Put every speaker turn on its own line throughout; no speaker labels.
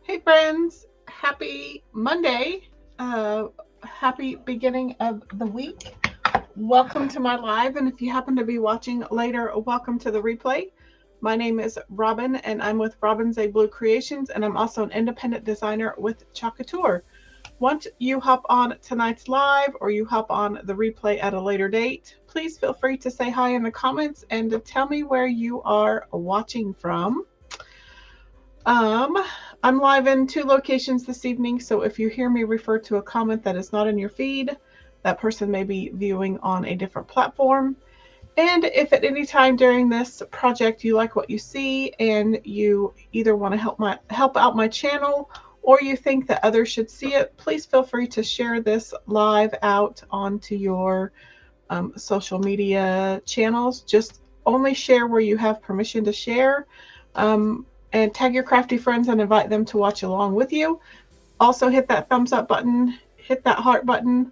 Hey friends, happy Monday. Happy beginning of the week. Welcome to my live, and if you happen to be watching later, welcome to the replay. My name is Robin, and I'm with Robin's A Blue Creations, and I'm also an independent designer with Couture. Once you hop on tonight's live or you hop on the replay at a later date, please feel free to say hi in the comments and to tell me where you are watching from. I'm live in 2 locations this evening, so if you hear me refer to a comment that is not in your feed, that person may be viewing on a different platform. And if at any time during this project you like what you see and you either want to help out my channel or you think that others should see it, please feel free to share this live out onto your social media channels. Just only share where you have permission to share. And tag your crafty friends and invite them to watch along with you. Also hit that thumbs up button, hit that heart button.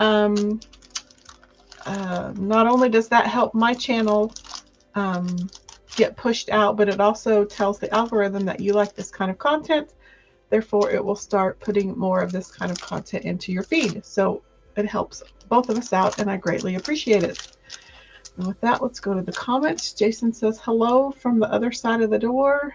Not only does that help my channel get pushed out, but it also tells the algorithm that you like this kind of content. Therefore, it will start putting more of this kind of content into your feed. So it helps both of us out, and I greatly appreciate it. And with that, let's go to the comments. Jason says hello from the other side of the door.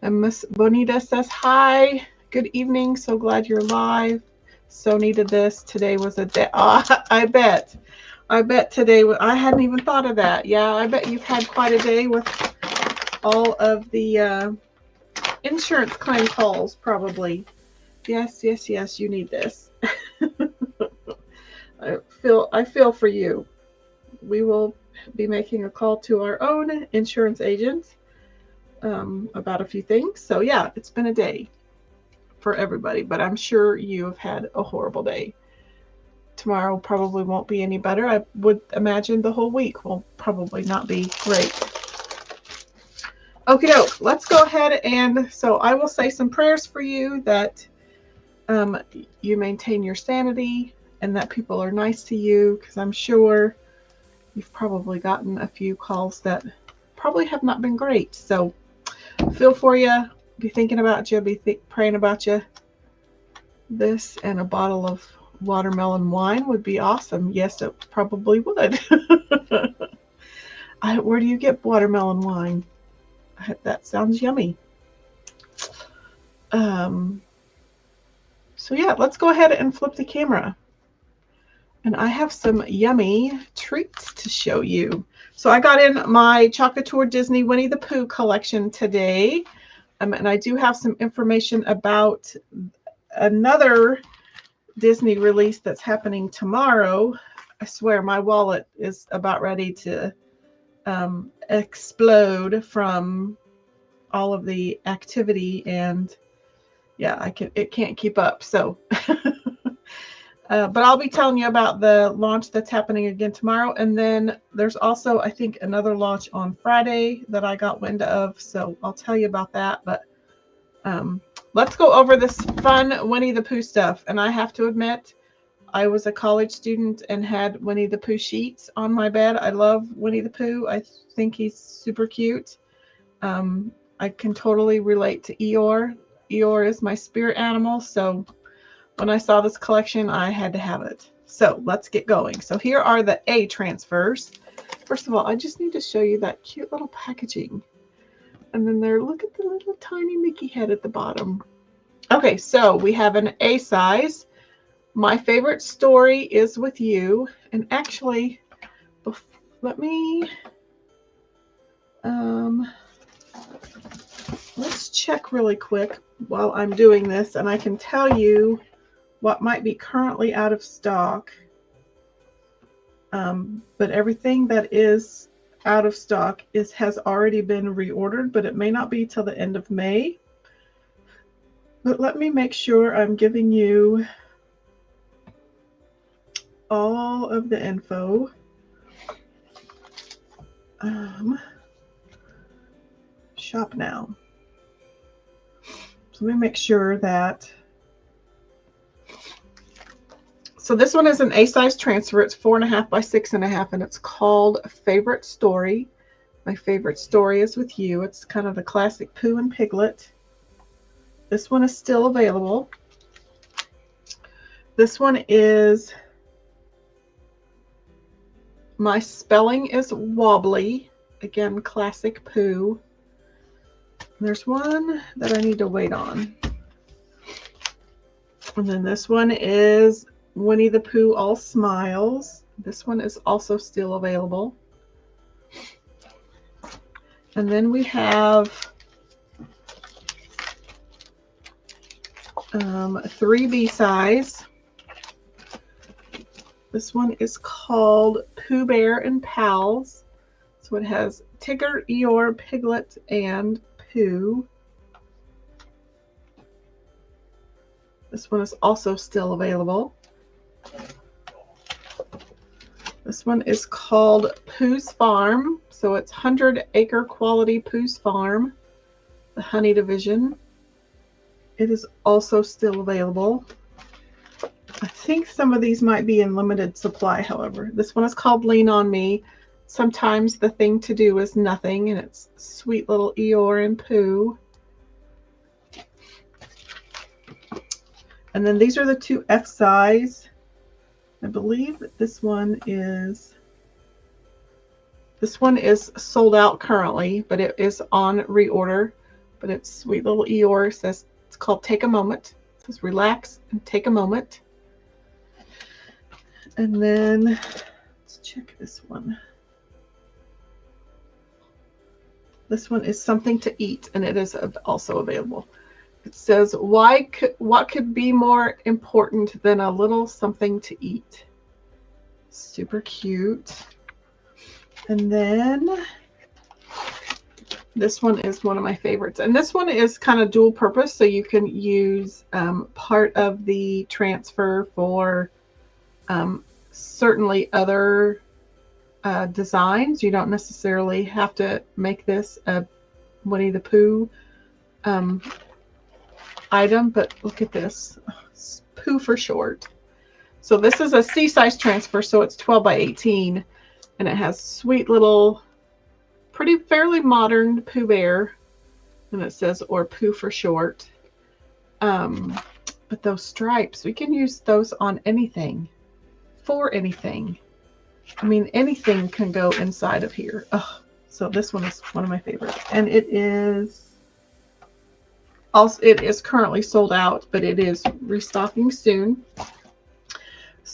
And Miss Bonita says, hi, good evening. So glad you're live. So needed this. Today was a day. Oh, I bet today, I hadn't even thought of that. Yeah, I bet you've had quite a day with all of the insurance claim calls, probably. Yes, you need this. I feel for you. We will be making a call to our own insurance agent about a few things. So yeah, it's been a day for everybody, but I'm sure you have had a horrible day. Tomorrow probably won't be any better. I would imagine the whole week will probably not be great. Okie doke, let's go ahead, and so I will say some prayers for you that you maintain your sanity and that people are nice to you, because I'm sure you've probably gotten a few calls that probably have not been great. So feel for you, be thinking about you, be praying about you. This and a bottle of watermelon wine would be awesome. Yes, it probably would. Where do you get watermelon wine? That sounds yummy. So yeah, let's go ahead and flip the camera. And I have some yummy treats to show you. So I got in my Couture Disney Winnie the Pooh collection today. And I do have some information about another Disney release that's happening tomorrow. I swear my wallet is about ready to explode from all of the activity, and yeah, it can't keep up. So but I'll be telling you about the launch that's happening again tomorrow. And then there's also, I think, another launch on Friday that I got wind of. So I'll tell you about that. But let's go over this fun Winnie the Pooh stuff. And I have to admit, I was a college student and had Winnie the Pooh sheets on my bed. I love Winnie the Pooh. I think he's super cute. I can totally relate to Eeyore. Eeyore is my spirit animal. So when I saw this collection, I had to have it. So let's get going. So here are the A transfers. First of all, I just need to show you that cute little packaging. And then there, look at the little tiny Mickey head at the bottom. Okay, so we have an A size. My favorite story is with you. And actually, let me, let's check really quick while I'm doing this, and I can tell you what might be currently out of stock. But everything that is out of stock has already been reordered, but it may not be till the end of May. But let me make sure I'm giving you all of the info. Shop now. So let me make sure that. So this one is an A-size transfer. It's 4.5 by 6.5, and it's called Favorite Story. My favorite story is with you. It's kind of the classic Pooh and Piglet. This one is still available. This one is My Spelling is Wobbly. Again, classic Pooh. There's one that I need to wait on. And then this one is Winnie the Pooh All Smiles. This one is also still available. And then we have 3B size. This one is called Pooh Bear and Pals. So it has Tigger, Eeyore, Piglet, and Pooh. This one is also still available. This one is called Pooh's Farm. So it's 100-acre quality Pooh's Farm, the Honey Division. It is also still available. I think some of these might be in limited supply, however. This one is called Lean on Me. Sometimes the thing to do is nothing, and it's sweet little Eeyore and Pooh. And then these are the 2 F size. I believe that this one is sold out currently, but it is on reorder. But it's sweet little Eeyore. It says it's called Take a Moment. It says relax and take a moment. And then let's check this one. This one is Something to Eat, and it is also available. It says, what could be more important than a little something to eat? Super cute. And then this one is one of my favorites. And this one is kind of dual purpose, so you can use part of the transfer for certainly other designs. You don't necessarily have to make this a Winnie the Pooh item, but look at this. It's Pooh for short. So this is a C-size transfer, so it's 12 by 18, and it has sweet little, fairly modern Pooh Bear, and it says, or Pooh for short. But those stripes, we can use those on anything, for anything. I mean, anything can go inside of here. Oh, so this one is one of my favorites, and it is currently sold out, but it is restocking soon.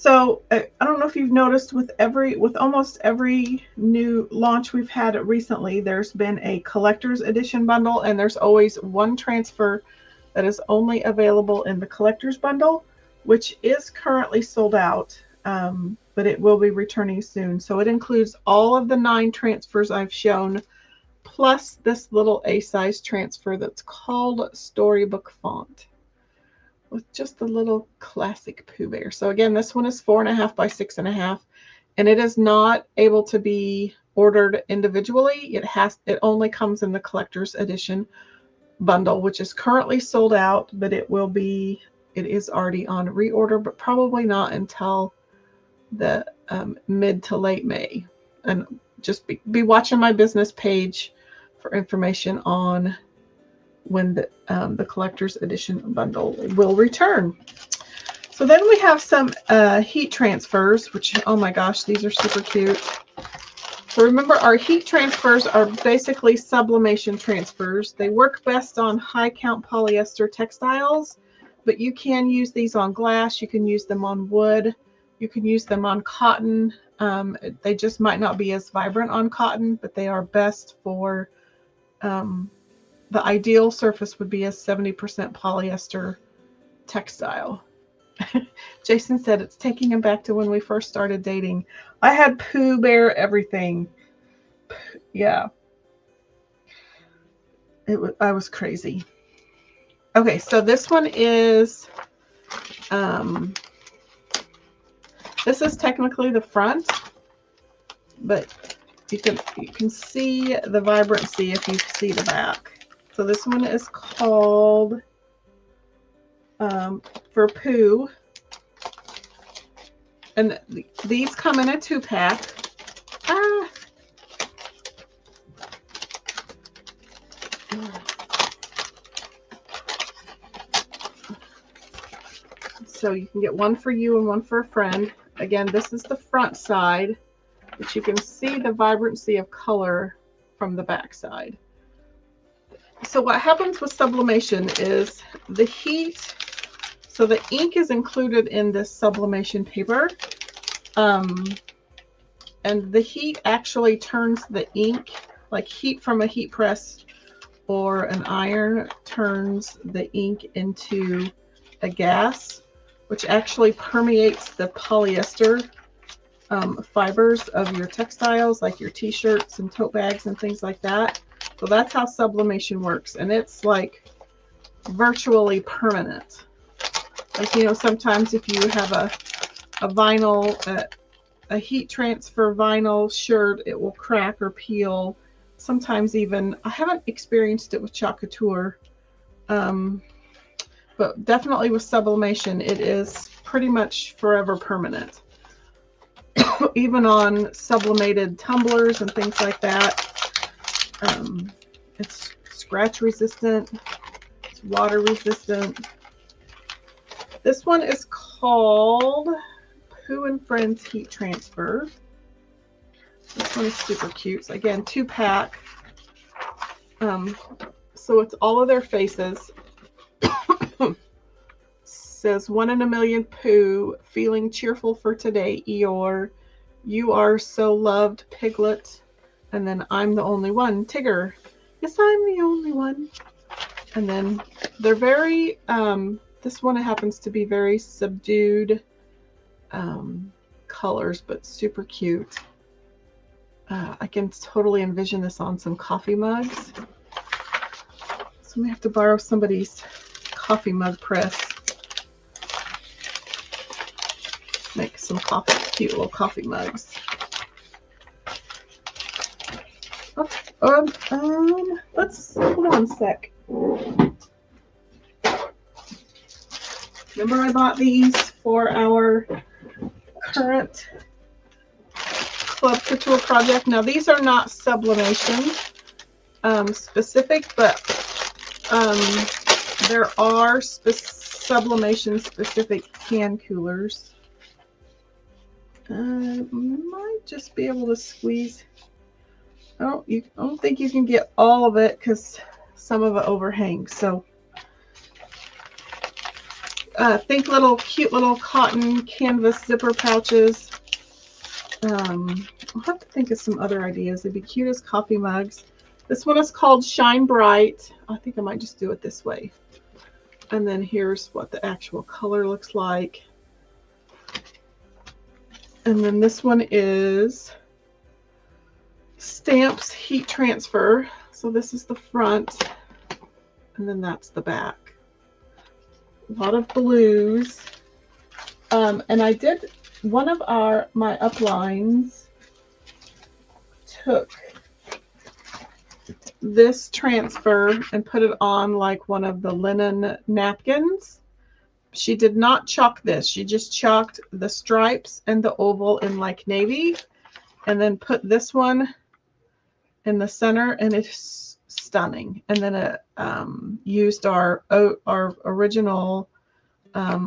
So I don't know if you've noticed with almost every new launch we've had recently, there's been a collector's edition bundle, and there's always one transfer that is only available in the collector's bundle, which is currently sold out, but it will be returning soon. So it includes all of the 9 transfers I've shown, plus this little A-size transfer that's called Storybook Font, with just a little classic Pooh Bear. So again, this one is 4.5 by 6.5, and it is not able to be ordered individually. It only comes in the collector's edition bundle, which is currently sold out, but it is already on reorder, but probably not until the mid to late May. And just be watching my business page for information on when the collector's edition bundle will return. So then we have some heat transfers, which, oh my gosh, these are super cute. So remember, our heat transfers are basically sublimation transfers. They work best on high count polyester textiles, but you can use these on glass, you can use them on wood, you can use them on cotton. They just might not be as vibrant on cotton, but they are best for the ideal surface would be a 70% polyester textile. Jason said it's taking him back to when we first started dating. I had Pooh Bear everything. Yeah. I was crazy. Okay, so this one is this is technically the front, but you can see the vibrancy if you see the back. So this one is called for Pooh, and these come in a 2-pack. So you can get one for you and one for a friend. Again, this is the front side, but you can see the vibrancy of color from the back side. So what happens with sublimation is the heat, so the ink is included in this sublimation paper, and the heat actually turns the ink, like heat from a heat press or an iron turns the ink into a gas, which actually permeates the polyester fibers of your textiles, like your t-shirts and tote bags and things like that. So that's how sublimation works, and it's like virtually permanent. Like, you know, sometimes if you have a vinyl, a heat transfer vinyl shirt, it will crack or peel. Sometimes even, I haven't experienced it with Couture, but definitely with sublimation, it is pretty much forever permanent. Even on sublimated tumblers and things like that. It's scratch resistant, it's water resistant. This one is called Pooh and Friends Heat Transfer. This one is super cute. So again, 2-pack. So it's all of their faces. Says 1 in a million Pooh, feeling cheerful for today, Eeyore. You are so loved, Piglet. And then I'm the only one, Tigger. Yes, I'm the only one. And then they're very, this one happens to be very subdued colors, but super cute. I can totally envision this on some coffee mugs. So we have to borrow somebody's coffee mug press. Make some cute little coffee mugs. Let's hold on a sec. Remember I bought these for our current Club Couture project. Now these are not sublimation specific, but there are sublimation specific can coolers. Might just be able to squeeze. I don't think you can get all of it because some of it overhangs. So think little cute little cotton canvas zipper pouches. I'll have to think of some other ideas. They'd be cute as coffee mugs. This one is called Shine Bright. I think I might just do it this way. And then here's what the actual color looks like. And then this one is Stamps Heat Transfer. So this is the front, and then that's the back. A lot of blues. And I did, one of my uplines took this transfer and put it on like one of the linen napkins. She did not chalk this. She just chalked the stripes and the oval in like navy, and then put this one in the center, and it's stunning. And then it used our original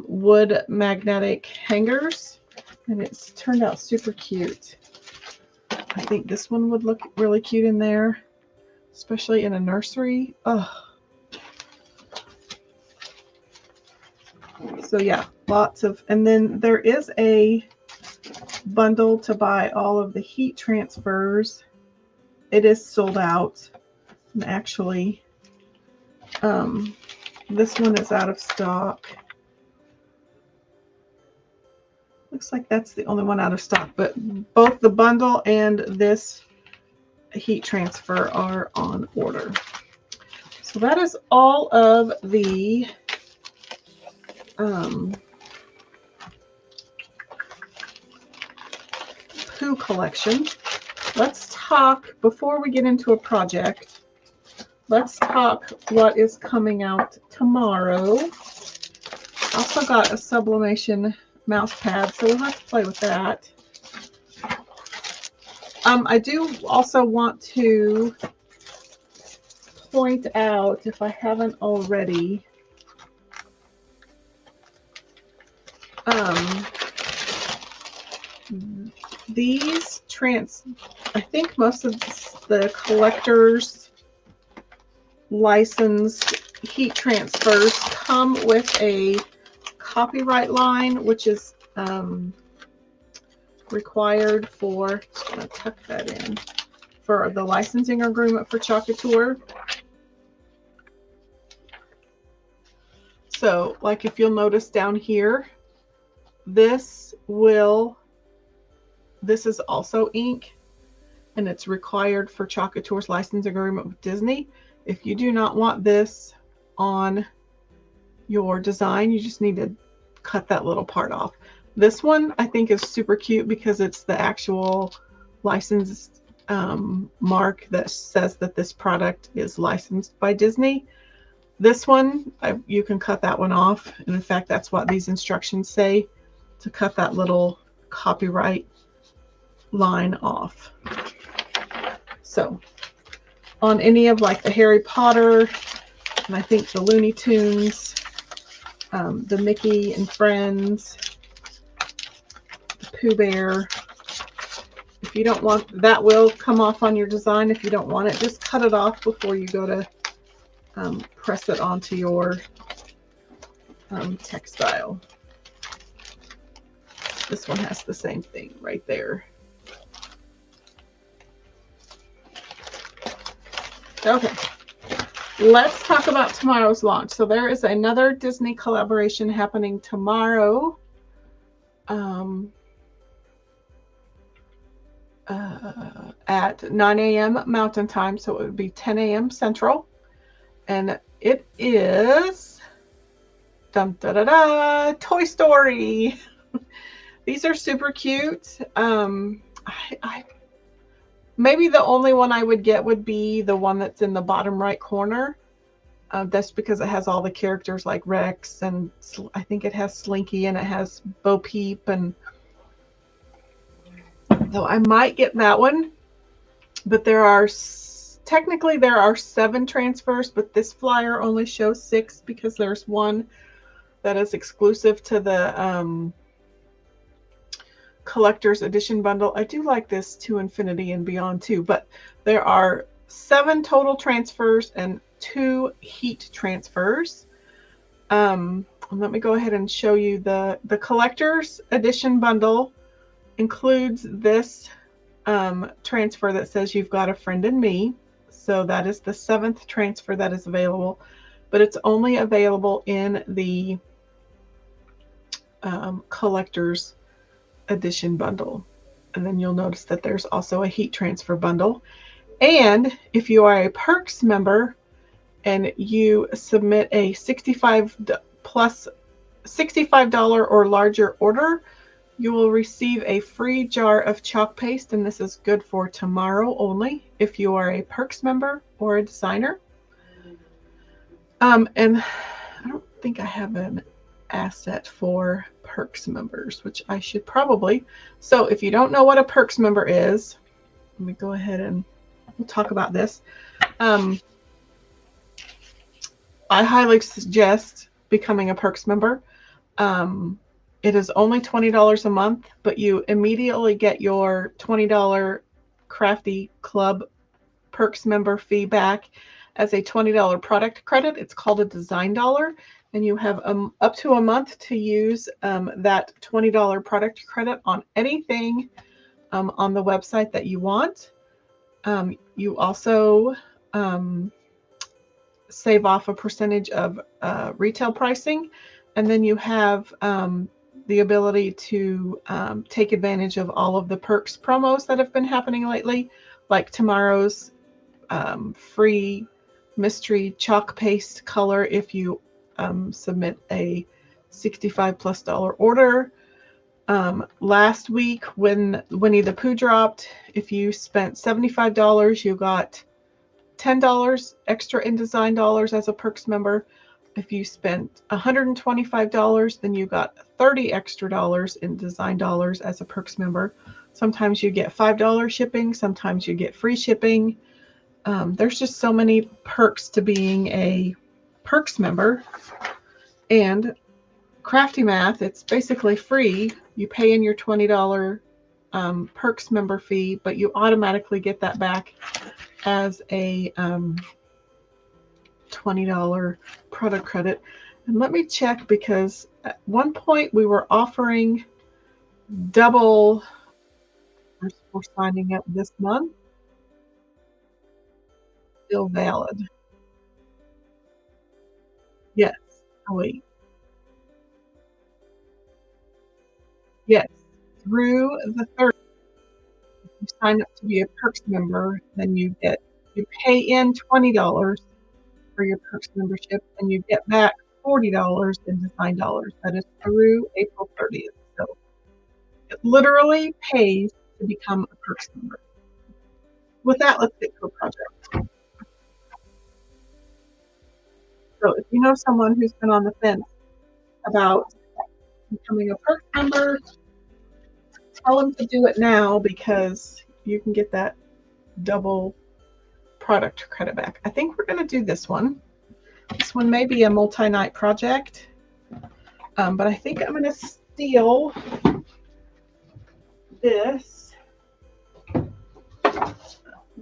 wood magnetic hangers, and it's turned out super cute. I think this one would look really cute in there, especially in a nursery. Oh. So yeah, lots of, and then there is a bundle to buy all of the heat transfers. It is sold out. And actually, this one is out of stock. Looks like that's the only one out of stock, but both the bundle and this heat transfer are on order. So that is all of the Pooh collection. Let's talk, before we get into a project, let's talk what is coming out tomorrow. Also got a sublimation mouse pad, so we'll have to play with that. I do also want to point out, if I haven't already, these I think most of the collectors licensed heat transfers come with a copyright line, which is required for, just gonna tuck that in, for the licensing agreement for Couture. So like if you'll notice down here, this is also ink, and it's required for Couture's license agreement with Disney. If you do not want this on your design, you just need to cut that little part off. This one I think is super cute because it's the actual licensed mark that says that this product is licensed by Disney. This one, you can cut that one off. And in fact, that's what these instructions say, to cut that little copyright line off. So on any of like the Harry Potter, and I think the Looney Tunes, the Mickey and Friends, the Pooh Bear, if you don't want, that will come off on your design. If you don't want it, just cut it off before you go to press it onto your textile. This one has the same thing right there. Okay, let's talk about tomorrow's launch. So there is another Disney collaboration happening tomorrow. At 9 a.m. Mountain Time, so it would be 10 a.m. Central. And it is Toy Story. These are super cute. Maybe the only one I would get would be the one that's in the bottom right corner. That's because it has all the characters like Rex, and I think it has Slinky, and it has Bo Peep, and so I might get that one. But technically there are 7 transfers, but this flyer only shows 6 because there's one that is exclusive to the collector's edition bundle. I do like this To Infinity and Beyond too, but there are 7 total transfers and 2 heat transfers. And let me go ahead and show you the collector's edition bundle includes this transfer that says You've Got a Friend in Me. So that is the 7th transfer that is available, but it's only available in the collector's edition bundle. And then you'll notice that there's also a heat transfer bundle. And if you are a Perks member and you submit a $65 or larger order, you will receive a free jar of chalk paste, and this is good for tomorrow only if you are a Perks member or a designer. And I don't think I have an asset for Perks members, which I should probably. So if you don't know what a Perks member is, let me go ahead and we'll talk about this. I highly suggest becoming a Perks member. It is only $20 a month, but you immediately get your $20 Crafty Club Perks member fee back as a $20 product credit. It's called a design dollar, and you have up to a month to use that $20 product credit on anything on the website that you want. You also save off a percentage of retail pricing, and then you have the ability to take advantage of all of the Perks promos that have been happening lately, like tomorrow's free mystery chalk paste color if you submit a $65+ order. Last week when Winnie the Pooh dropped, if you spent $75, you got $10 extra in design dollars as a Perks member. If you spent $125, then you got $30 extra in design dollars as a Perks member. Sometimes you get $5 shipping, sometimes you get free shipping. There's just so many perks to being a Perks member. And Crafty Math, it's basically free. You pay in your $20 Perks member fee, but you automatically get that back as a $20 product credit. And let me check, because at one point we were offering double for signing up this month. Still valid. Yes. Oh, wait. Yes. Through the 30th, if you sign up to be a Perks member, then you pay in $20 for your Perks membership, and you get back $40 in design dollars. That is through April 30th. So it literally pays to become a Perks member. With that, let's get to a project. So if you know someone who's been on the fence about becoming a Perks member, tell them to do it now, because you can get that double product credit back. I think we're going to do this one. This one may be a multi-night project, but I think I'm going to steal this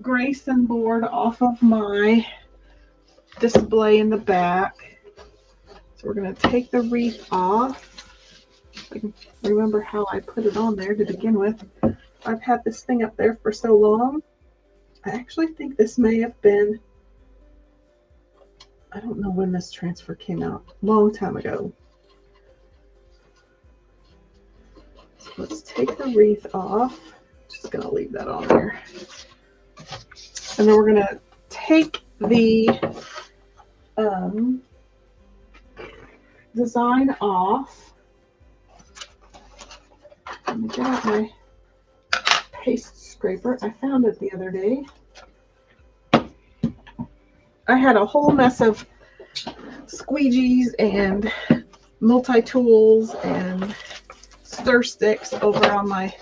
Grayson board off of my display in the back. So we're going to take the wreath off. I can remember how I put it on there to begin with. I've had this thing up there for so long. I actually think this may have been, I don't know when this transfer came out, a long time ago. So let's take the wreath off. Just going to leave that on there. And then we're going to take the design off. Let me get out my paste scraper. I found it the other day. I had a whole mess of squeegees and multi-tools and stir sticks over on my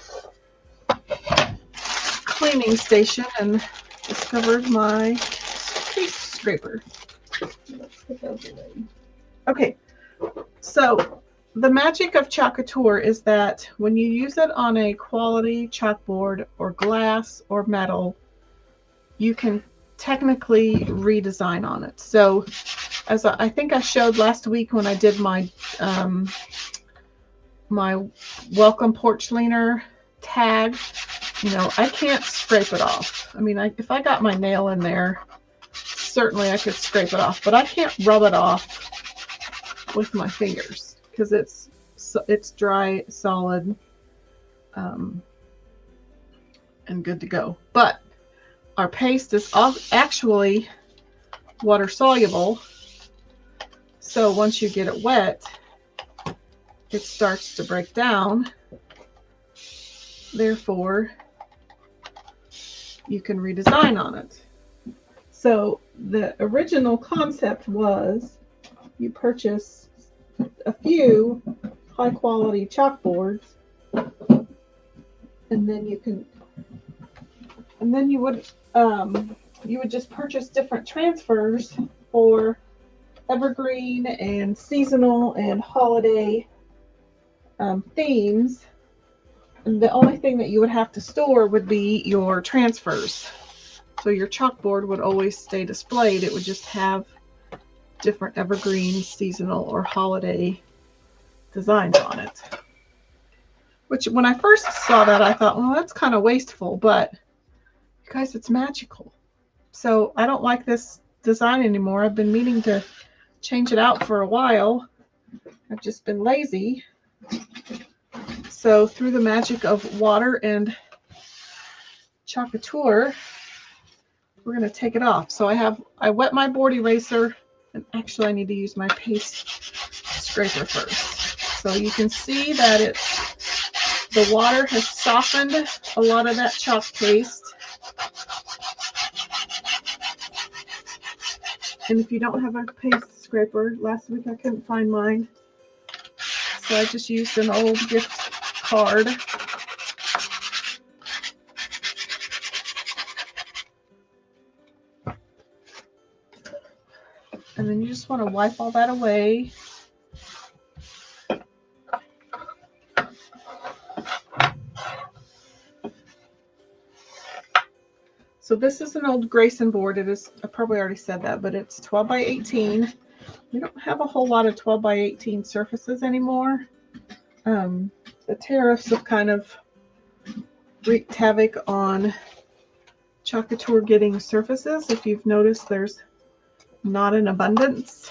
cleaning station, and discovered my paste scraper. Okay, so the magic of Couture is that when you use it on a quality chalkboard or glass or metal, you can technically redesign on it. So as I think I showed last week when I did my my welcome porch leaner tag, you know, I can't scrape it off. I mean, if I got my nail in there, certainly I could scrape it off, but I can't rub it off with my fingers because it's dry, solid, and good to go. But our paste is actually water soluble, so once you get it wet, it starts to break down. Therefore, you can redesign on it. So the original concept was you purchase a few high quality chalkboards, and then you would just purchase different transfers for evergreen and seasonal and holiday themes. And the only thing that you would have to store would be your transfers. So your chalkboard would always stay displayed. It would just have different evergreen, seasonal, or holiday designs on it. Which, when I first saw that, I thought, well, that's kind of wasteful, but you guys, it's magical. So I don't like this design anymore. I've been meaning to change it out for a while. I've just been lazy. So through the magic of water and Couture, we're going to take it off. So I wet my board eraser, and actually I need to use my paste scraper first. So you can see that the water has softened a lot of that chalk paste. And if you don't have a paste scraper, last week I couldn't find mine, so I just used an old gift card. And then you just want to wipe all that away. So this is an old Grayson board. It is, I probably already said that, but it's 12 by 18. We don't have a whole lot of 12 by 18 surfaces anymore. The tariffs have kind of wreaked havoc on Couture getting surfaces. If you've noticed, there's not an abundance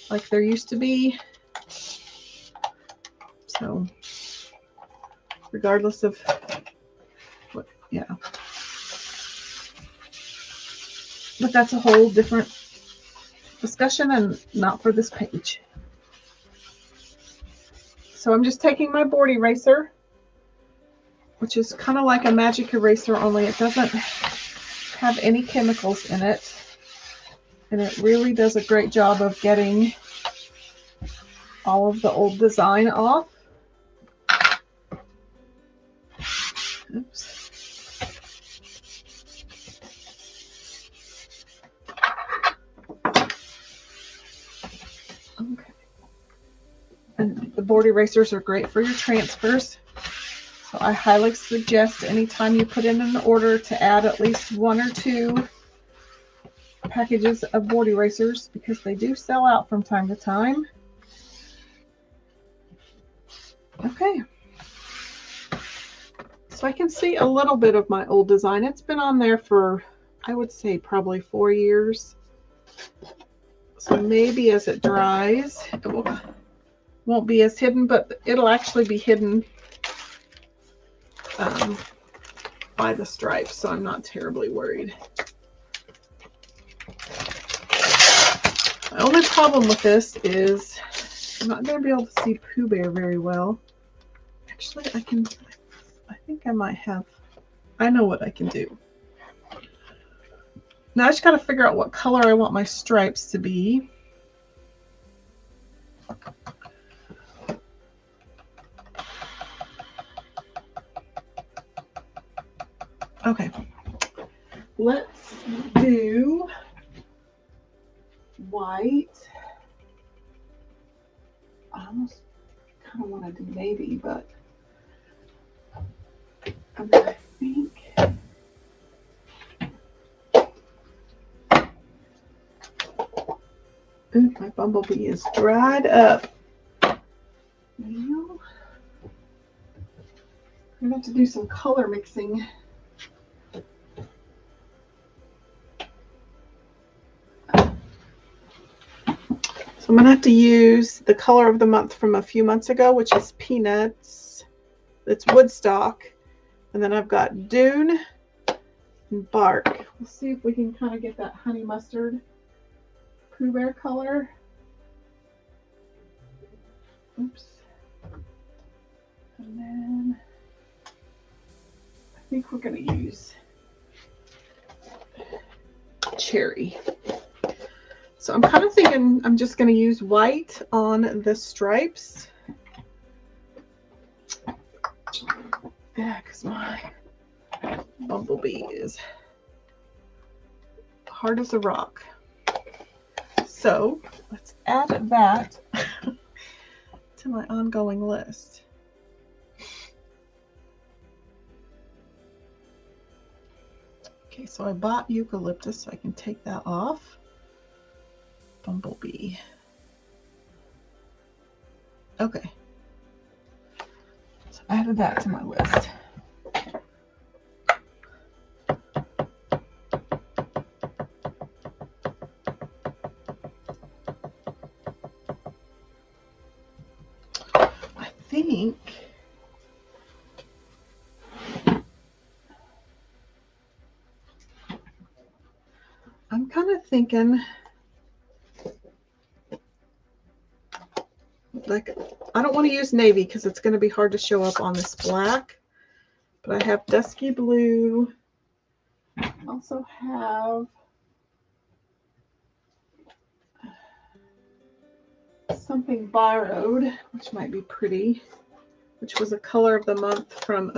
like there used to be. So regardless of what, yeah. But that's a whole different discussion and not for this page. So I'm just taking my board eraser, which is kind of like a magic eraser, only it doesn't have any chemicals in it. And it really does a great job of getting all of the old design off. Oops. Okay. And the board erasers are great for your transfers. So I highly suggest anytime you put in an order to add at least 1 or 2 packages of board erasers, because they do sell out from time to time. Okay. So I can see a little bit of my old design. It's been on there for, I would say, probably 4 years. So maybe as it dries, it won't be as hidden, but it'll actually be hidden by the stripes, so I'm not terribly worried. My only problem with this is I'm not going to be able to see Pooh Bear very well. Actually, I think I might have, I know what I can do. Now I just got to figure out what color I want my stripes to be. Okay, let's do white. I almost kind of want to do navy, but I think bumblebee is dried up. Now, I'm going to have to do some color mixing. So I'm going to have to use the color of the month from a few months ago, which is Peanuts. It's Woodstock. And then I've got Dune and Bark. We'll see if we can kind of get that honey mustard Pooh Bear color. Oops. And then I think we're going to use Cherry. So I'm kind of thinking I'm just going to use white on the stripes. Yeah, because my bumblebee is hard as a rock. So let's add that to my ongoing list. Okay, so I bought eucalyptus, so I can take that off. Bumblebee. Okay. So I added that to my list. I think I'm kind of thinking like, I don't want to use navy because it's going to be hard to show up on this black, but I have dusky blue. I also have something borrowed, which might be pretty, which was a color of the month from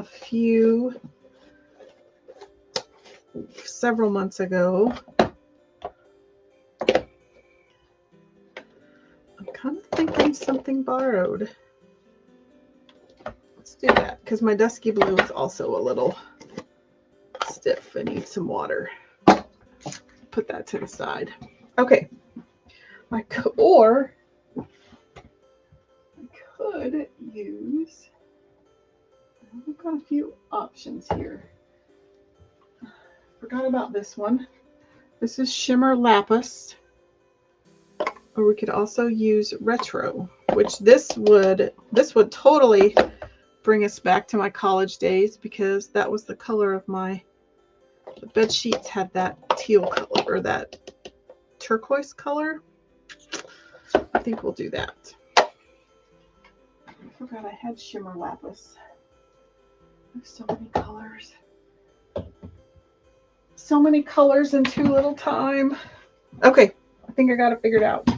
several months ago. Kind of thinking something borrowed. Let's do that because my dusky blue is also a little stiff. I need some water. Put that to the side. Okay. I could use, I've got a few options here. Forgot about this one. This is Shimmer Lapis. Or we could also use Retro, which this would totally bring us back to my college days because that was the color of the bed sheets had that teal color or that turquoise color. I think we'll do that. I forgot I had Shimmer Lapis. There's so many colors. So many colors in too little time. Okay, I think I got it figured out.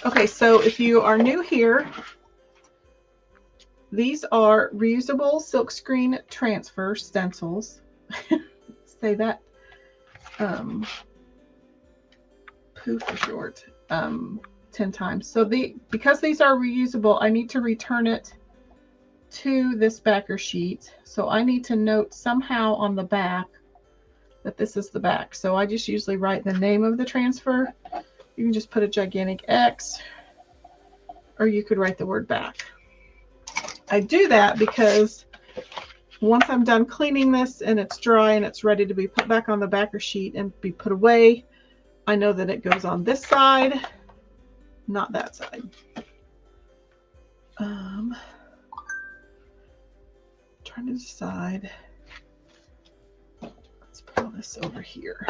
Okay, so if you are new here, these are reusable silkscreen transfer stencils. Say that. Pooh for short. 10 times. So because these are reusable, I need to return it to this backer sheet. So I need to note somehow on the back that this is the back. So I just usually write the name of the transfer. You can just put a gigantic X, or you could write the word back. I do that because once I'm done cleaning this and it's dry and it's ready to be put back on the backer sheet and be put away, I know that it goes on this side, not that side. Trying to decide. Let's put all this over here.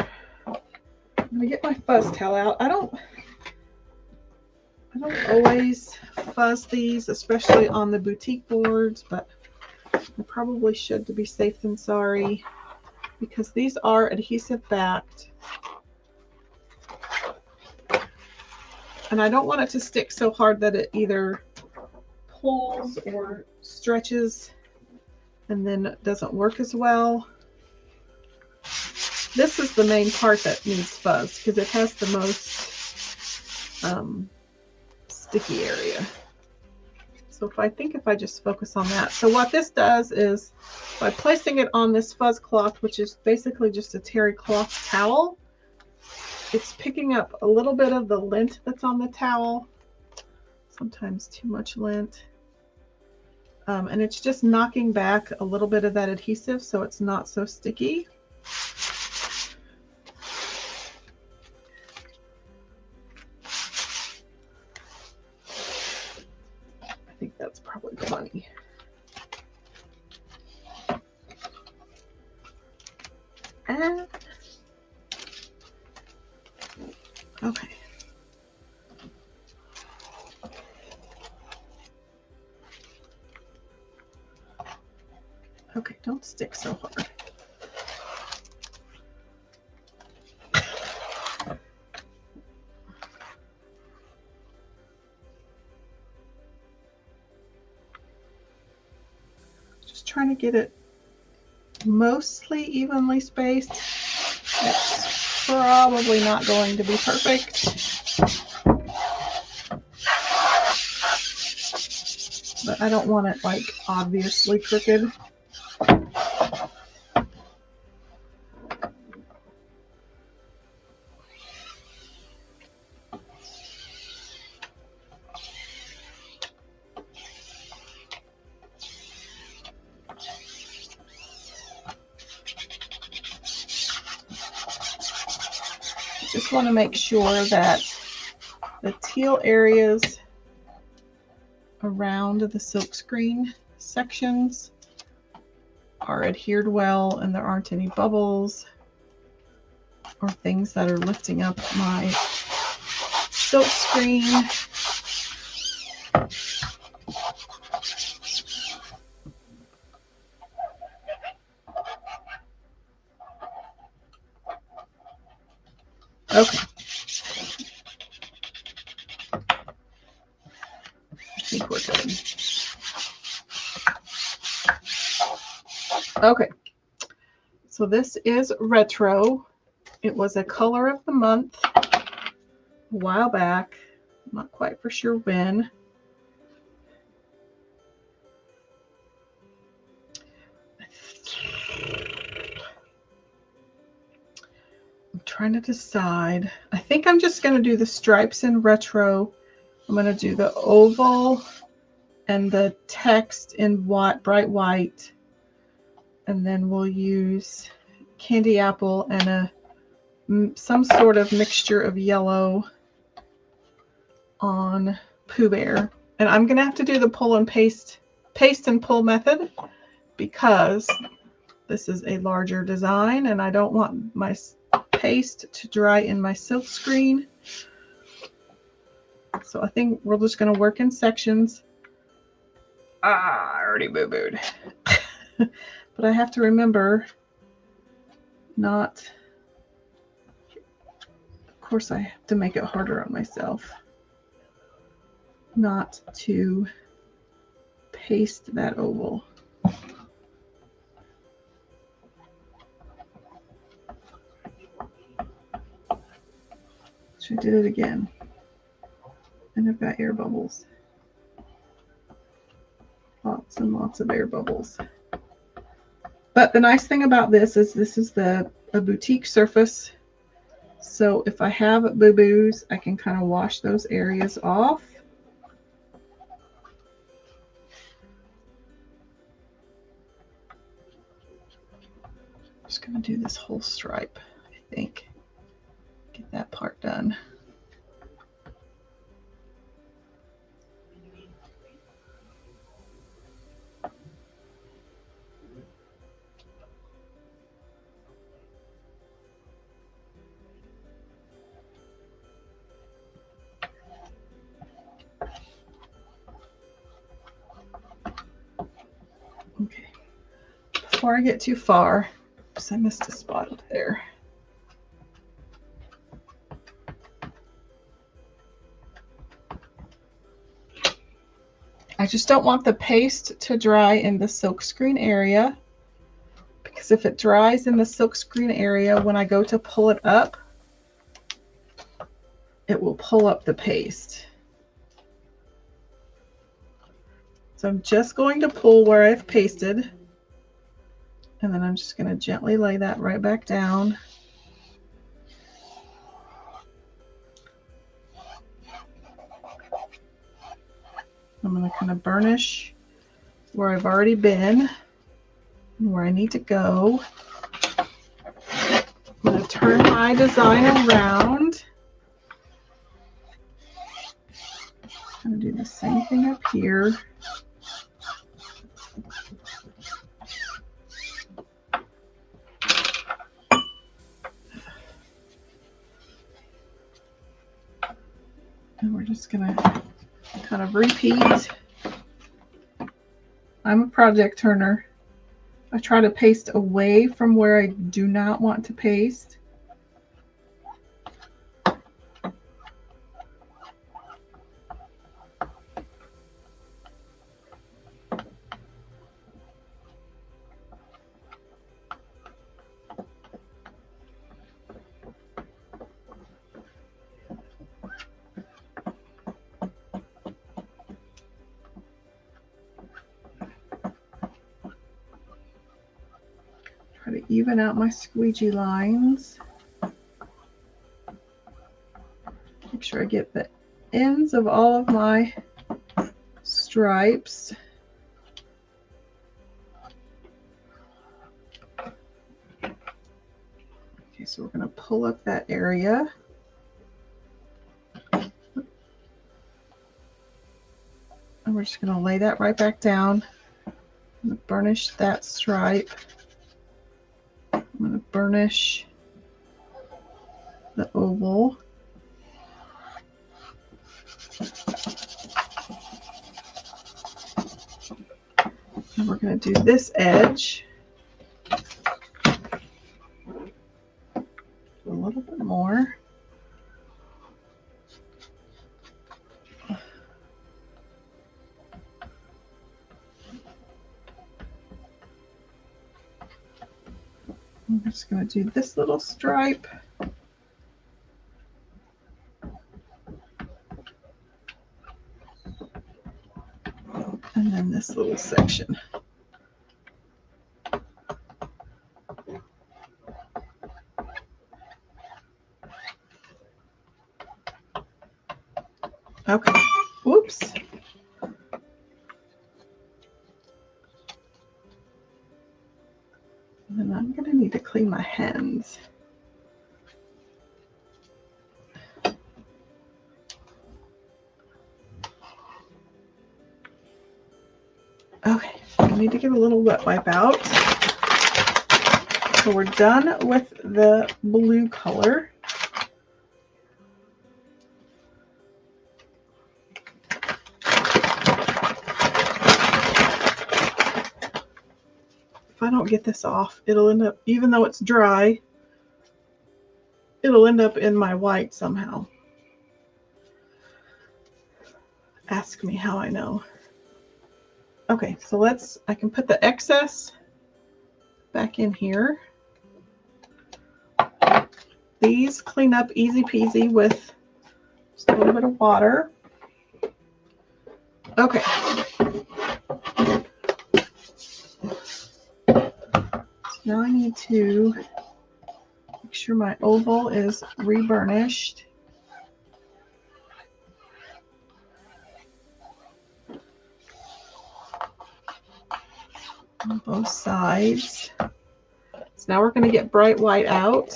I'm gonna get my fuzz towel out. I don't always fuzz these, especially on the boutique boards, but I probably should to be safe than sorry because these are adhesive backed. And I don't want it to stick so hard that it either pulls or stretches and then doesn't work as well. This is the main part that needs fuzz because it has the most sticky area. So So if I just focus on that. So what this does is by placing it on this fuzz cloth, which is basically just a terry cloth towel, it's picking up a little bit of the lint that's on the towel, sometimes too much lint. And it's just knocking back a little bit of that adhesive so it's not so sticky. I think that's probably plenty. And okay. Okay, don't stick so hard. Just trying to get it mostly evenly spaced. It's probably not going to be perfect, but I don't want it like obviously crooked. Just want to make sure that the teal areas around the silkscreen sections are adhered well and there aren't any bubbles or things that are lifting up my silkscreen. Okay. I think we're good. Okay. So this is retro. It was a color of the month a while back. I'm not quite for sure when. Trying to decide. I think I'm just going to do the stripes in retro. I'm going to do the oval and the text in white, bright white, and then we'll use candy apple and some sort of mixture of yellow on Pooh Bear. And I'm going to have to do the pull and paste and pull method because this is a larger design and I don't want my paste to dry in my silk screen. So I think we're just going to work in sections. I already boo-booed. But I have to remember not, of course I have to make it harder on myself, not to paste that oval. So I did it again. And I've got air bubbles. Lots and lots of air bubbles. But the nice thing about this is a boutique surface. So if I have boo-boos, I can kind of wash those areas off. I'm just going to do this whole stripe, I think. Get that part done. Okay, before I get too far, because I missed a spot there. I just don't want the paste to dry in the silkscreen area, because if it dries in the silkscreen area, when I go to pull it up, it will pull up the paste. So I'm just going to pull where I've pasted, and then I'm just going to gently lay that right back down. I'm going to kind of burnish where I've already been and where I need to go. I'm going to turn my design around. I'm going to do the same thing up here. And we're just going to kind of repeat. I'm a project turner. I try to paste away from where I do not want to paste. Try to even out my squeegee lines. Make sure I get the ends of all of my stripes. Okay, so we're going to pull up that area. And we're just going to lay that right back down. I'm going to burnish that stripe. I'm going to burnish the oval. And we're going to do this edge a little bit more. I'm just going to do this little stripe. And then this little section. Okay, whoops. And then I'm going to need to clean my hands. Okay, I need to get a little wet wipe out. So we're done with the blue color. If I don't get this off, it'll end up, even though it's dry, it'll end up in my white somehow. Ask me how I know. Okay, so I can put the excess back in here. These clean up easy peasy with just a little bit of water. Okay. So now I need to make sure my oval is reburnished. On both sides. So now we're going to get bright white out.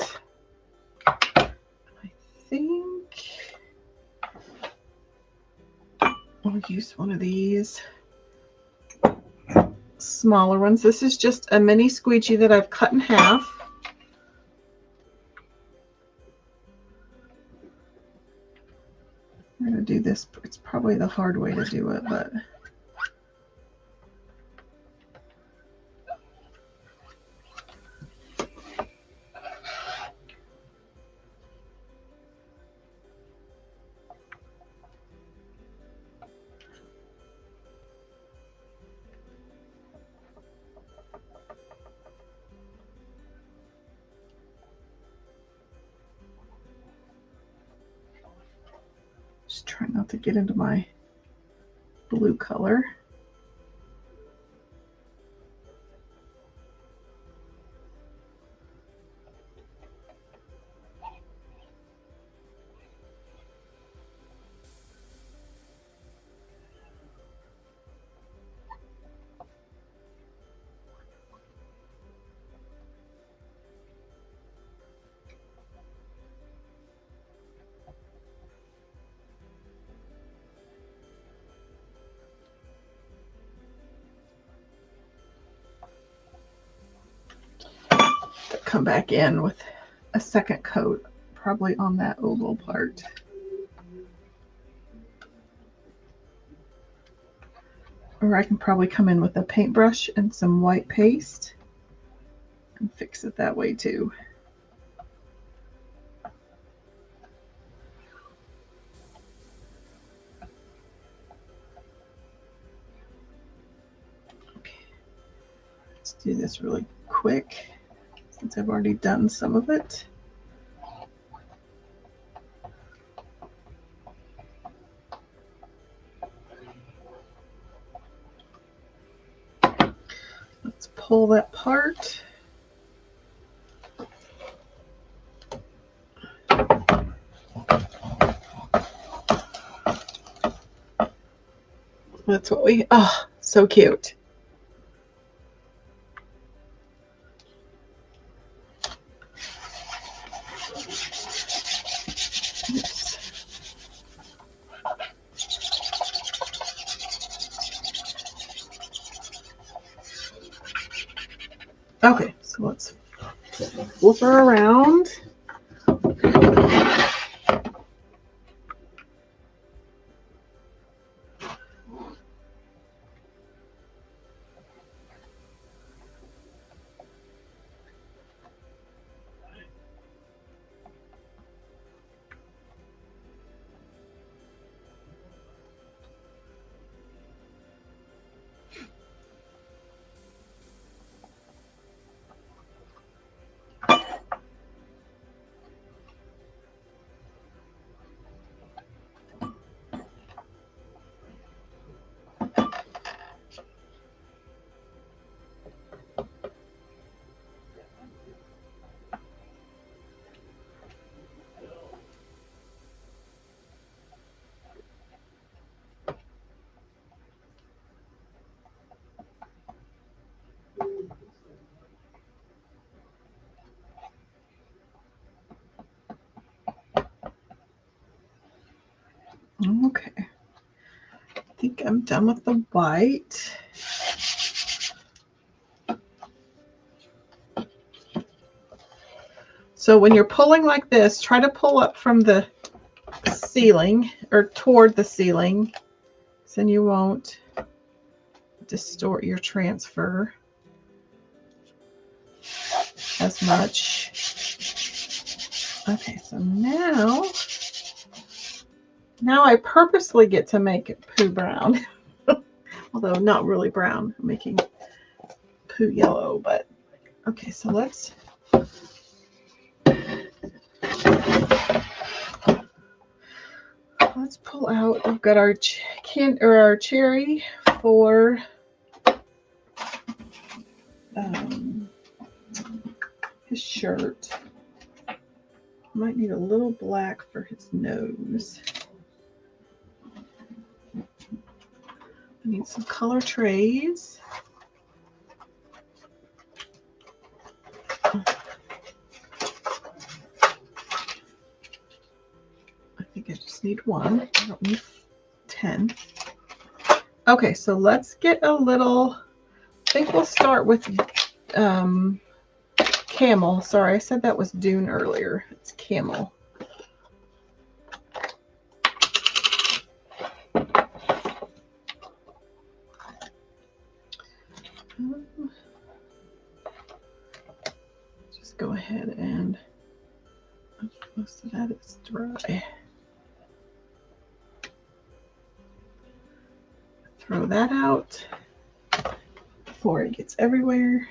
I think I'll use one of these smaller ones. This is just a mini squeegee that I've cut in half. I'm going to do this. It's probably the hard way to do it, but just try not to get into my blue color. come back in with a second coat, probably on that oval part. Or I can probably come in with a paintbrush and some white paste and fix it that way too. Okay. Let's do this really quick since I've already done some of it. Let's pull that part. That's what we, oh, so cute. Okay, so let's flip her around. Okay, I think I'm done with the white. So when you're pulling like this, try to pull up from the ceiling or toward the ceiling, so then you won't distort your transfer as much. Okay, so now I purposely get to make it Pooh brown. Although not really brown, I'm making Pooh yellow, but okay, so let's pull out. We've got our cherry for his shirt. Might need a little black for his nose. I need some color trays. I think I just need one. I don't need 10. Okay, so let's get a little, I think we'll start with camel. Sorry, I said that was dune earlier. It's camel. Just go ahead and most of that is dry. Throw that out before it gets everywhere.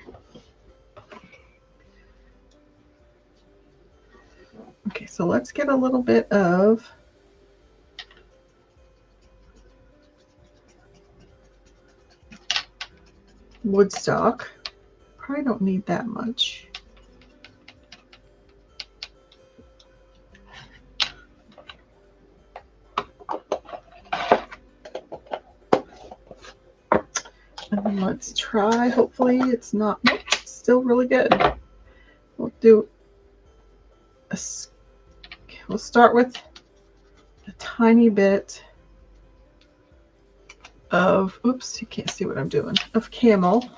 Okay, so let's get a little bit of woodstock. Probably don't need that much. And then let's try, hopefully it's not, nope, it's still really good. We'll do a, we'll start with a tiny bit of, oops, you can't see what I'm doing, of camel.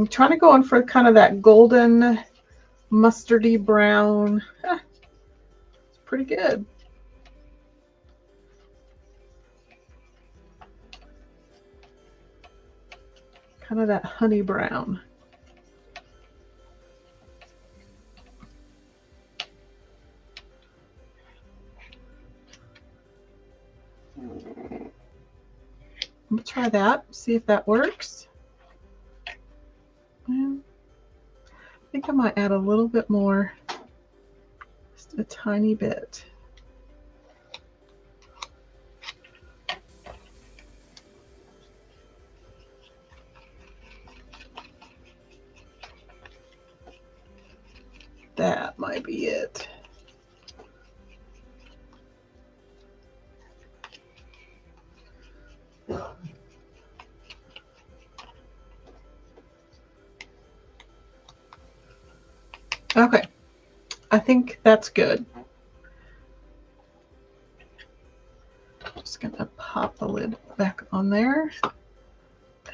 I'm trying to go in for kind of that golden mustardy brown. It's pretty good. Kind of that honey brown. I'm gonna try that, see if that works. I think I might add a little bit more, just a tiny bit. That might be it. Okay, I think that's good. Just gonna pop the lid back on there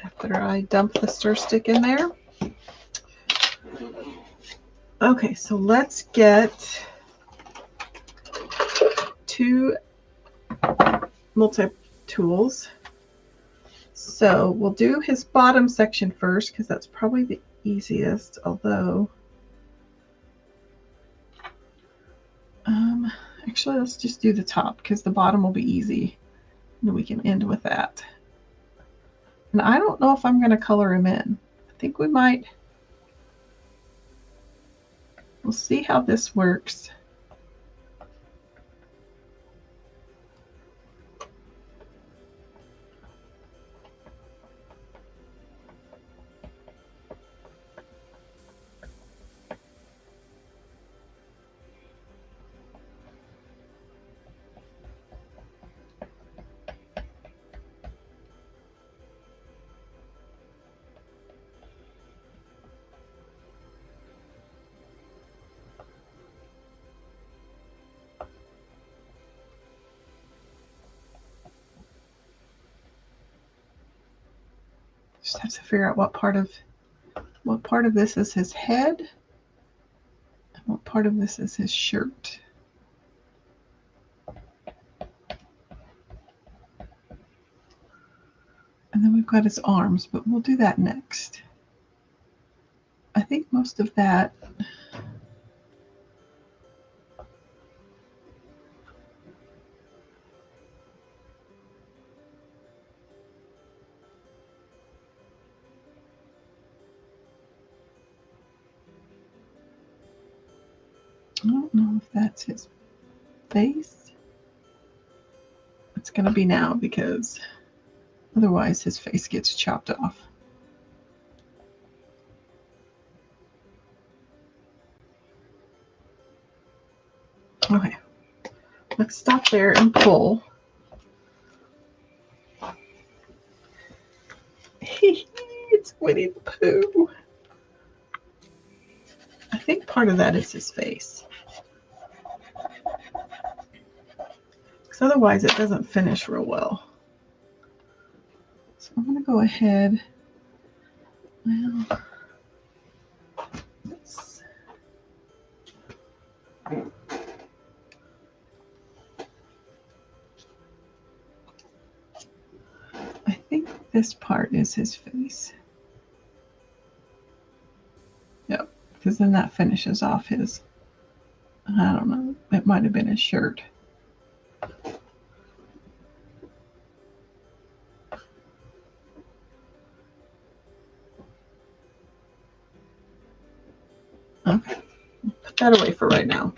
after I dump the stir stick in there. Okay, so let's get 2 multi-tools. So we'll do his bottom section first because that's probably the easiest, although actually let's just do the top because the bottom will be easy and we can end with that. And I don't know if I'm going to color him in. I think we might. We'll see how this works. Just have to figure out what part of this is his head and what part of this is his shirt. And then we've got his arms, but we'll do that next. I think most of that I don't know if that's his face. It's going to be now because otherwise his face gets chopped off. Okay, let's stop there and pull. It's Winnie the Pooh. I think part of that is his face. Because otherwise it doesn't finish real well. So I'm going to go ahead. Well, I think this part is his face. Yep, because then that finishes off his, I don't know, it might have been his shirt. Okay, put that away for right now.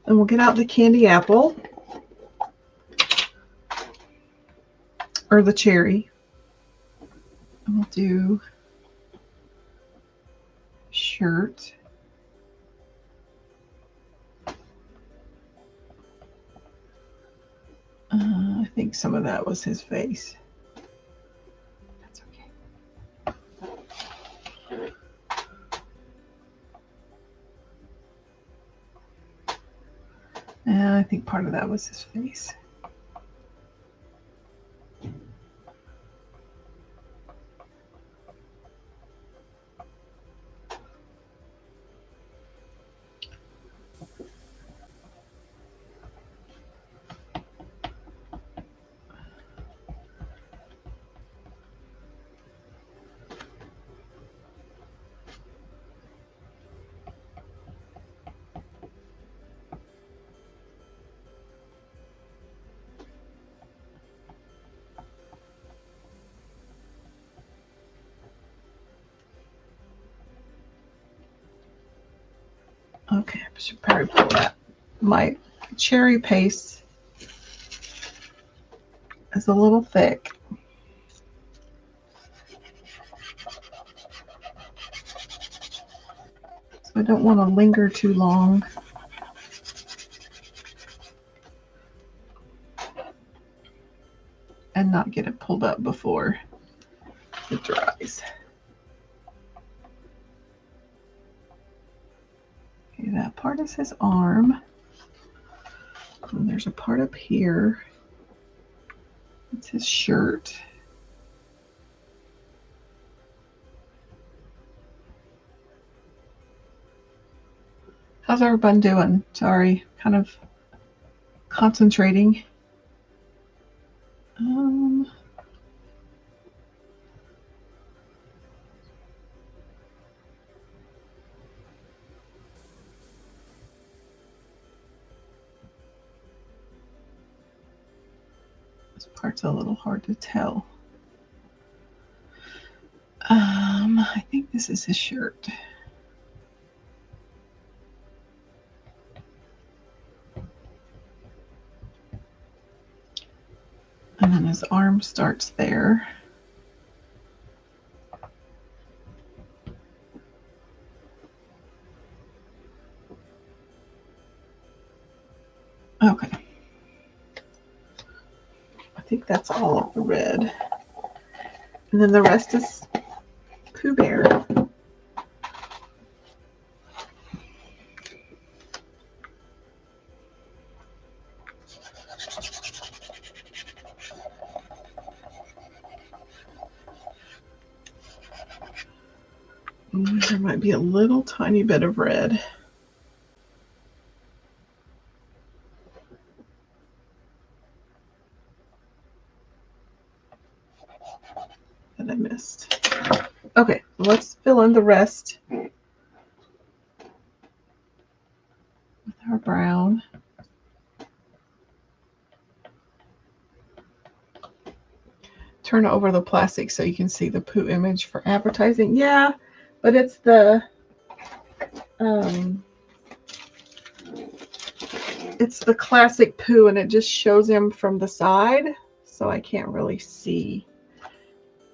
Then we'll get out the candy apple or the cherry. And we'll do shirt. I think some of that was his face. That's okay. And I think part of that was his face. Okay, I should probably pull that. My cherry paste is a little thick. So I don't want to linger too long. And not get it pulled up before it dries. Okay, that part is his arm. And there's a part up here. It's his shirt. How's everyone doing? Sorry, kind of concentrating. This part's a little hard to tell. I think this is his shirt. And then his arm starts there. Okay. I think that's all of the red. And then the rest is Pooh Bear. There might be a little tiny bit of red. That I missed. Okay, let's fill in the rest with our brown. Turn over the plastic so you can see the Pooh image for advertising. Yeah, but it's the classic Pooh, and it just shows him from the side, so I can't really see.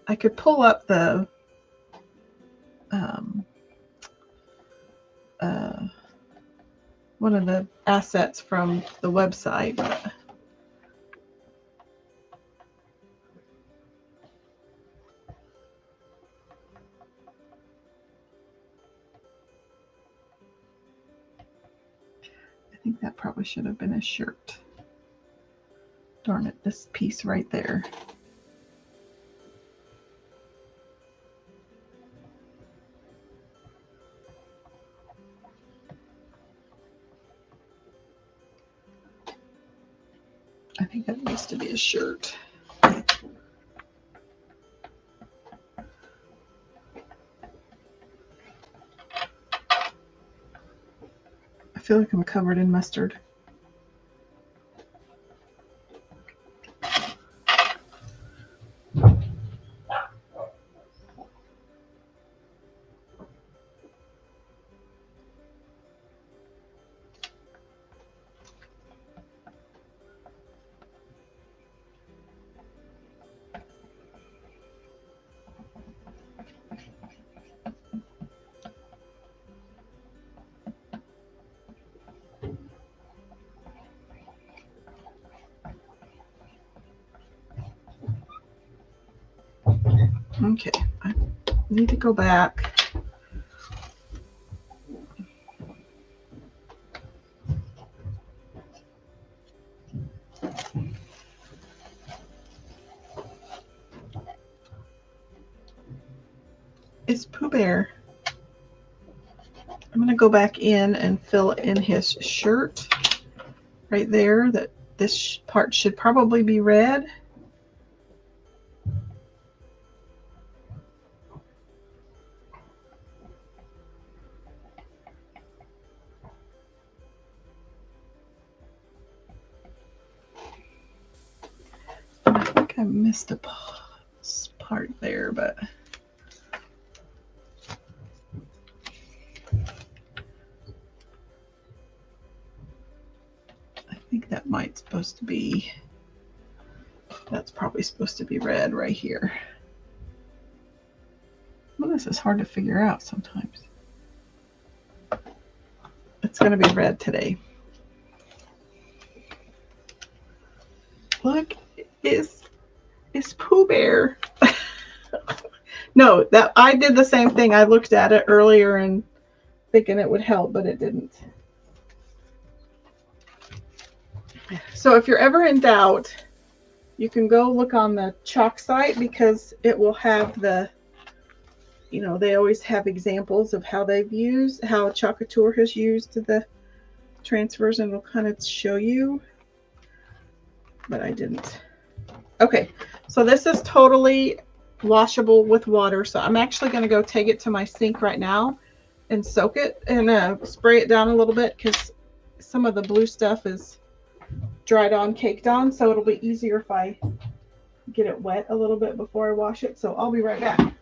I could pull up the one of the assets from the website, but I think that probably should have been a shirt. Darn it, this piece right there. I think that needs to be a shirt. I feel like I'm covered in mustard. Okay, I need to go back. is Pooh Bear. I'm going to go back in and fill in his shirt right there. That this part should probably be red. I think I missed a part there, but I think that might supposed to be, that's probably supposed to be red right here. Well, this is hard to figure out sometimes. It's going to be red today. Look, it's Pooh Bear. No, that I did the same thing. I looked at it earlier and thinking it would help, but it didn't. So if you're ever in doubt, you can go look on the chalk site, because it will have the, you know, they always have examples of how they've used, how Couture has used the transfers, and it'll kind of show you, but I didn't. Okay, so this is totally washable with water. So I'm actually going to go take it to my sink right now and soak it and spray it down a little bit, because some of the blue stuff is dried on, caked on. So it'll be easier if I get it wet a little bit before I wash it. So I'll be right back.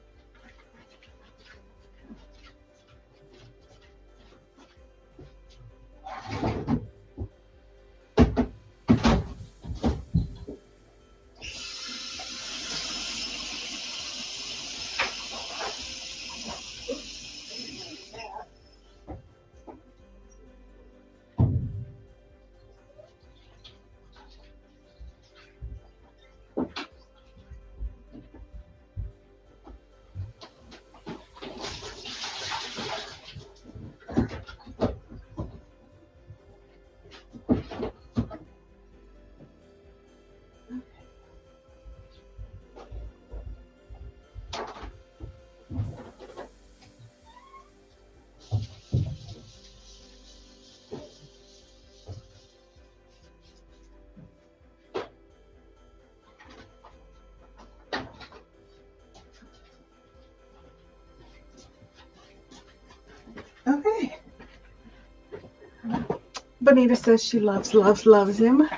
Okay. Bonita says she loves him.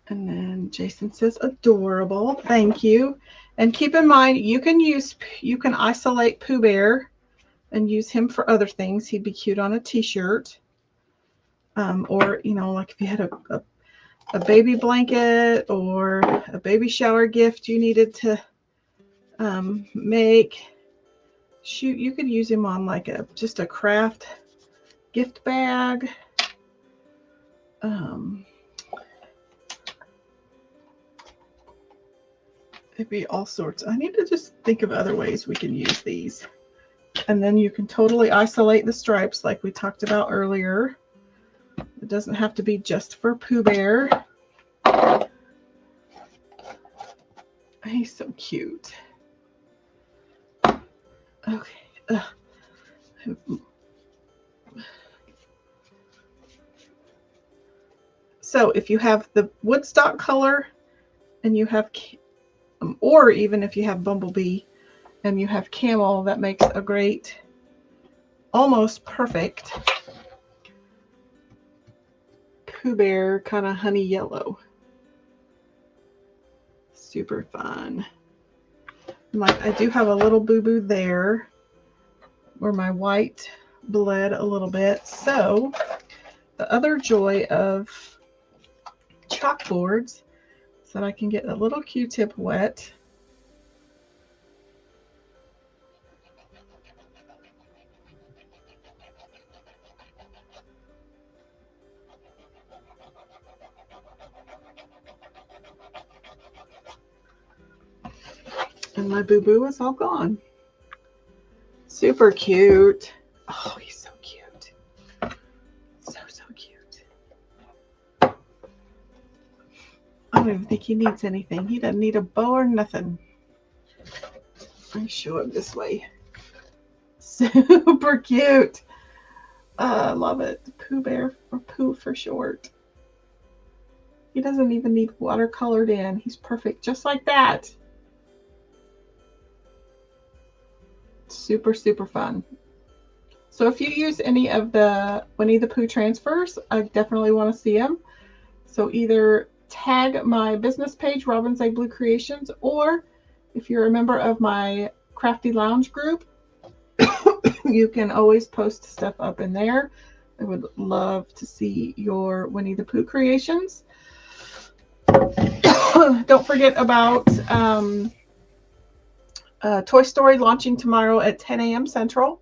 And then Jason says adorable. Thank you. And keep in mind, you can isolate Pooh Bear and use him for other things. He'd be cute on a t-shirt. Or, you know, like if you had a baby blanket or a baby shower gift you needed to make. Shoot, you could use him on like just a craft gift bag. It'd be all sorts. I need to just think of other ways we can use these. And then you can totally isolate the stripes like we talked about earlier. It doesn't have to be just for Pooh Bear. He's so cute. Okay. So if you have the Woodstock color and you have, or even if you have Bumblebee and you have Camel, that makes a great, almost perfect Pooh Bear kind of honey yellow. Super fun. Like I do have a little boo-boo there where my white bled a little bit. So the other joy of chalkboards is that I can get a little Q-tip wet. And my boo-boo is all gone. Super cute. Oh, he's so cute. So cute. I don't even think he needs anything. He doesn't need a bow or nothing. Let me show him this way. Super cute. I love it. Pooh Bear, or Pooh for short. He doesn't even need watercolored in. He's perfect just like that. Super, super fun. So if you use any of the Winnie the Pooh transfers, I definitely want to see them. So either tag my business page, Robin's Egg Blue Creations, or if you're a member of my Crafty Lounge group, you can always post stuff up in there. I would love to see your Winnie the Pooh creations. Don't forget about Toy Story launching tomorrow at 10 a.m. Central.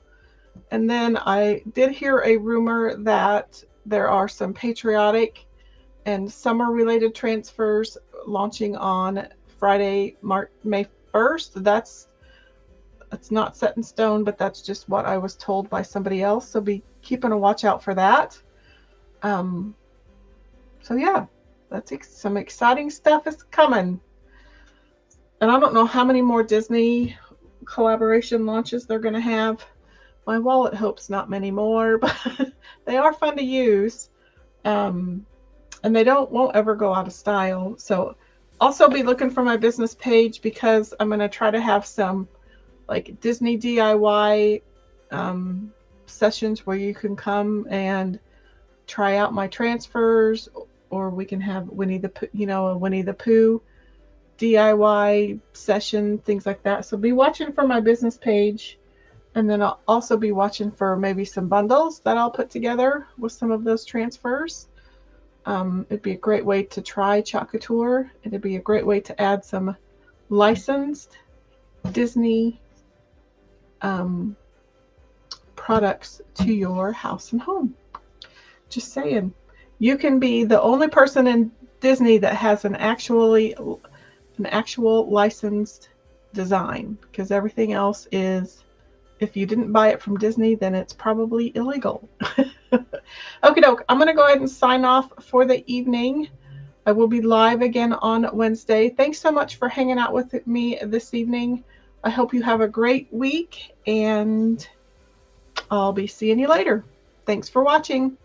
And then I did hear a rumor that there are some patriotic and summer related transfers launching on Friday, May 1st. That's not set in stone, but that's just what I was told by somebody else. So be keeping a watch out for that. So yeah, that's some exciting stuff is coming. And I don't know how many more Disney collaboration launches they're going to have. My wallet hopes not many more, but they are fun to use. And they won't ever go out of style. So also be looking for my business page, because I'm going to try to have some like Disney DIY sessions where you can come and try out my transfers, or we can have Winnie the Pooh, a Winnie the Pooh DIY session, things like that. So be watching for my business page, and then I'll also be watching for maybe some bundles that I'll put together with some of those transfers. It'd be a great way to try Couture. It'd be a great way to add some licensed Disney products to your house and home. Just saying. You can be the only person in Disney that has an actual licensed design, because everything else is, if you didn't buy it from Disney, then it's probably illegal. Okie doke, I'm going to go ahead and sign off for the evening. I will be live again on Wednesday. Thanks so much for hanging out with me this evening. I hope you have a great week, and I'll be seeing you later. Thanks for watching.